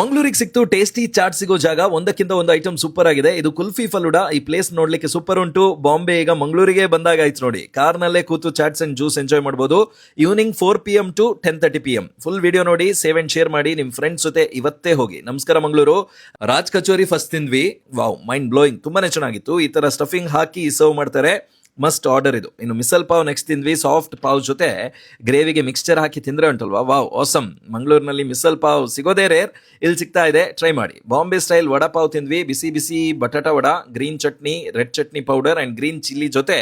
ಮಂಗಳೂರಿಗೆ ಸಿಕ್ತು tasty chat ಸಿಗೋ ಜಾಗ. ಒಂದಕ್ಕಿಂತ ಒಂದು ಐಟಮ್ ಸೂಪರ್ ಆಗಿದೆ. ಇದು ಕುಲ್ಫಿ ಫಲೂಡಾ. ಈ ಪ್ಲೇಸ್ ನೋಡ್ಲಿಕ್ಕೆ ಸೂಪರ್ ಉಂಟು. ಬಾಂಬೆ ಈಗ ಮಂಗಳೂರಿಗೆ ಬಂದಾಗ ಆಯ್ತು ನೋಡಿ. ಕಾರ್ನಲ್ಲೇ ಕೂತು ಚಾಟ್ಸ್ ಅಂಡ್ ಜ್ಯೂಸ್ ಎಂಜಾಯ್ ಮಾಡಬಹುದು. Evening 4 PM to 10:30 PM. Full video ನೋಡಿ, ಸೇವ್ ಅಂಡ್ ಶೇರ್ ಮಾಡಿ, ನಿಮ್ ಫ್ರೆಂಡ್ಸ್ ಜೊತೆ ಇವತ್ತೇ ಹೋಗಿ. ನಮಸ್ಕಾರ ಮಂಗಳೂರು. ರಾಜ್ ಕಚೋರಿ ಫಸ್ಟ್ ತಿಂದ್ವಿ. ವಾವ್, ಮೈಂಡ್ ಬ್ಲೋಯಿಂಗ್, ತುಂಬಾನೇ ಚೆನ್ನಾಗಿತ್ತು. ಈ ತರ ಸ್ಟಫಿಂಗ್ ಹಾಕಿ ಸರ್ವ್ ಮಾಡ್ತಾರೆ, ಮಸ್ಟ್ ಆರ್ಡರ್ ಇದು. ಇನ್ನು ಮಿಸಲ್ ಪಾವ್ ನೆಕ್ಸ್ಟ್ ತಿಂದ್ವಿ. ಸಾಫ್ಟ್ ಪಾವ್ ಜೊತೆ ಗ್ರೇವಿಗೆ ಮಿಕ್ಸ್ಚರ್ ಹಾಕಿ ತಿಂದ್ರೆ ಉಂಟಲ್ವಾ, ವಾವ್ ಆಸಮ್. ಮಂಗಳೂರಿನಲ್ಲಿ ಮಿಸಲ್ ಪಾವ್ ಸಿಗೋದೇ ರೇರ್, ಇಲ್ಲಿ ಸಿಗ್ತಾ ಇದೆ, ಟ್ರೈ ಮಾಡಿ. ಬಾಂಬೆ ಸ್ಟೈಲ್ ವಡಾ ಪಾವ್ ತಿಂದ್ವಿ. ಬಿಸಿ ಬಿಸಿ batata vada, green chutney, red chutney powder and green chilli ಜೊತೆ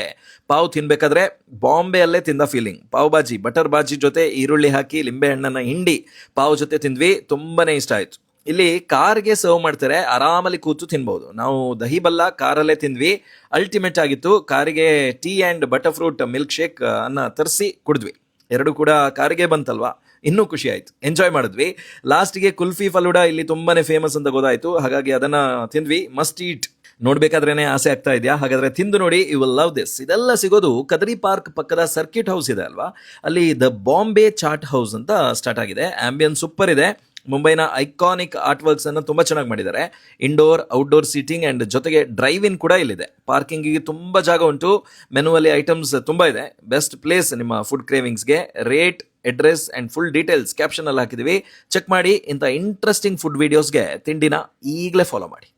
ಪಾವ್ ತಿನ್ಬೇಕಾದ್ರೆ ಬಾಂಬೆ ಅಲ್ಲೇ ತಿಂದ ಫೀಲಿಂಗ್. ಪಾವ್ ಬಾಜಿ, ಬಟರ್ ಬಾಜಿ ಜೊತೆ ಈರುಳ್ಳಿ ಹಾಕಿ ಲಿಂಬೆ ಹಣ್ಣನ್ನ ಹಿಂಡಿ ಪಾವ್ ಜೊತೆ ತಿಂದ್ವಿ. ತುಂಬಾನೇ ಇಷ್ಟ ಆಯ್ತು. ಇಲ್ಲಿ ಕಾರ್ಗೆ ಸರ್ವ್ ಮಾಡ್ತಾರೆ, ಆರಾಮಲ್ಲಿ ಕೂತು ತಿನ್ಬಹುದು. ನಾವು ದಹಿ ಬಲ್ಲ ಕಾರಲ್ಲೇ ತಿಂದ್ವಿ, ಅಲ್ಟಿಮೇಟ್ ಆಗಿತ್ತು. ಕಾರಿಗೆ tea and butter fruit milk shake ಅನ್ನ ತರಿಸಿ ಕುಡಿದ್ವಿ. ಎರಡು ಕೂಡ ಕಾರಿಗೆ ಬಂತಲ್ವಾ, ಇನ್ನೂ ಖುಷಿ ಆಯ್ತು, ಎಂಜಾಯ್ ಮಾಡಿದ್ವಿ. ಲಾಸ್ಟ್ಗೆ ಕುಲ್ಫಿ ಫಲೂಡಾ ಇಲ್ಲಿ ತುಂಬಾನೇ ಫೇಮಸ್ ಅಂತ ಗೊತ್ತಾಯ್ತು, ಹಾಗಾಗಿ ಅದನ್ನ ತಿಂದ್ವಿ. ಮಸ್ಟ್ ಈಟ್. ನೋಡ್ಬೇಕಾದ್ರೇನೆ ಆಸೆ ಆಗ್ತಾ ಇದೆಯಾ? ಹಾಗಾದ್ರೆ ತಿಂದು ನೋಡಿ, ಯು ವಿಲ್ ಲವ್ ದಿಸ್. ಇದೆಲ್ಲ ಸಿಗೋದು ಕದರಿ ಪಾರ್ಕ್ ಪಕ್ಕದ ಸರ್ಕಿಟ್ ಹೌಸ್ ಇದೆ ಅಲ್ವಾ, ಅಲ್ಲಿ ದ ಬಾಂಬೆ ಚಾಟ್ ಹೌಸ್ ಅಂತ ಸ್ಟಾರ್ಟ್ ಆಗಿದೆ. ಆಂಬಿಯನ್ಸ್ ಸೂಪರ್ ಇದೆ. ಮುಂಬೈನ ಐಕಾನಿಕ್ ಆರ್ಟ್ ವರ್ಕ್ಸ್ ಅನ್ನು ತುಂಬಾ ಚೆನ್ನಾಗಿ ಮಾಡಿದ್ದಾರೆ. ಇಂಡೋರ್ ಔಟ್ಡೋರ್ ಸೀಟಿಂಗ್ ಅಂಡ್ ಜೊತೆಗೆ ಡ್ರೈವ್ ಇನ್ ಕೂಡ ಇಲ್ಲಿದೆ. ಪಾರ್ಕಿಂಗಿಗೆ ತುಂಬಾ ಜಾಗ ಉಂಟು. ಮೆನುವಲ್ಲಿ ಐಟಮ್ಸ್ ತುಂಬಾ ಇದೆ. ಬೆಸ್ಟ್ ಪ್ಲೇಸ್ ನಿಮ್ಮ ಫುಡ್ ಕ್ರೇವಿಂಗ್ಸ್ಗೆ. Rate, address and full details caption ಅಲ್ಲಿ ಹಾಕಿದೀವಿ, ಚೆಕ್ ಮಾಡಿ. ಇಂಥ ಇಂಟ್ರೆಸ್ಟಿಂಗ್ ಫುಡ್ ವಿಡಿಯೋಸ್ಗೆ ತಿಂಡಿನ ಈಗಲೇ ಫಾಲೋ ಮಾಡಿ.